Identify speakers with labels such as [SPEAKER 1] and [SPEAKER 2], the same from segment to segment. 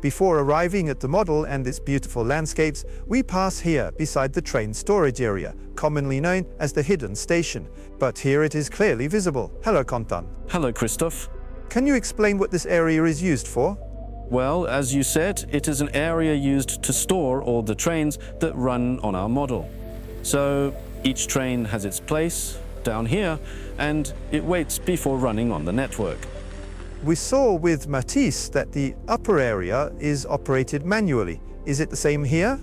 [SPEAKER 1] Before arriving at the model and its beautiful landscapes, we pass here beside the train storage area, commonly known as the hidden station. But here it is clearly visible. Hello, Kontan.
[SPEAKER 2] Hello, Christoph.
[SPEAKER 1] Can you explain what this area is used for?
[SPEAKER 2] Well, as you said, it is an area used to store all the trains that run on our model. So each train has its place down here, and it waits before running on the network.
[SPEAKER 1] We saw with Matisse that the upper area is operated manually. Is it the same here?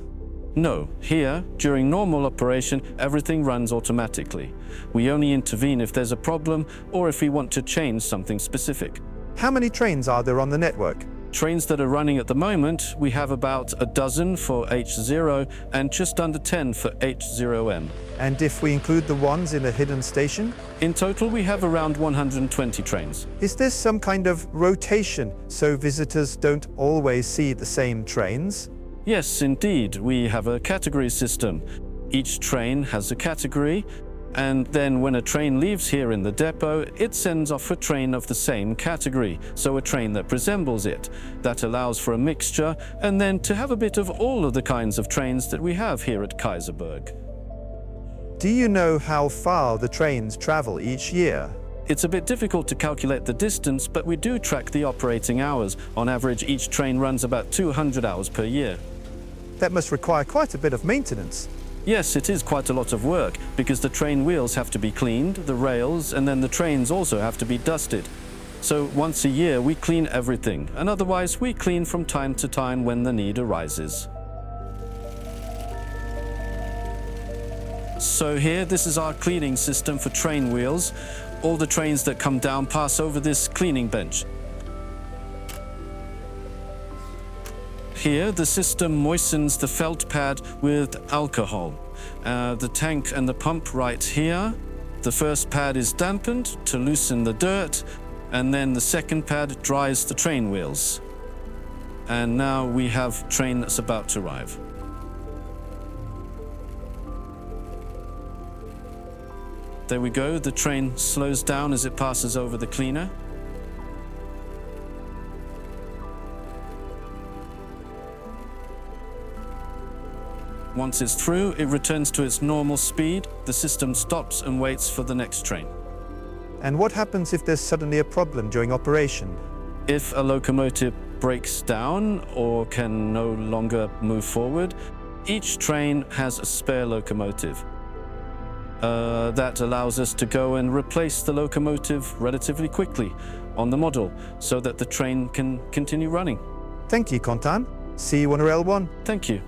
[SPEAKER 2] No, here, during normal operation, everything runs automatically. We only intervene if there's a problem or if we want to change something specific.
[SPEAKER 1] How many trains are there on the network?
[SPEAKER 2] Trains that are running at the moment, we have about a dozen for H0 and just under 10 for H0M.
[SPEAKER 1] And if we include the ones in a hidden station?
[SPEAKER 2] In total, we have around 120 trains.
[SPEAKER 1] Is this some kind of rotation so visitors don't always see the same trains?
[SPEAKER 2] Yes, indeed. We have a category system. Each train has a category, and then when a train leaves here in the depot, it sends off a train of the same category, so a train that resembles it. That allows for a mixture, and then to have a bit of all of the kinds of trains that we have here at Kaeserberg.
[SPEAKER 1] Do you know how far the trains travel each year?
[SPEAKER 2] It's a bit difficult to calculate the distance, but we do track the operating hours. On average, each train runs about 200 hours per year.
[SPEAKER 1] That must require quite a bit of maintenance.
[SPEAKER 2] Yes, it is quite a lot of work, because the train wheels have to be cleaned, the rails, and then the trains also have to be dusted. So once a year we clean everything, and otherwise we clean from time to time when the need arises. So here, this is our cleaning system for train wheels. All the trains that come down pass over this cleaning bench. Here, the system moistens the felt pad with alcohol. The tank and the pump right here. The first pad is dampened to loosen the dirt, and then the second pad dries the train wheels. And now we have a train that's about to arrive. There we go, the train slows down as it passes over the cleaner. Once it's through, it returns to its normal speed. The system stops and waits for the next train.
[SPEAKER 1] And what happens if there's suddenly a problem during operation?
[SPEAKER 2] If a locomotive breaks down or can no longer move forward, each train has a spare locomotive. That allows us to go and replace the locomotive relatively quickly on the model so that the train can continue running.
[SPEAKER 1] Thank you, Kontan. See you on Rail 1.
[SPEAKER 2] Thank you.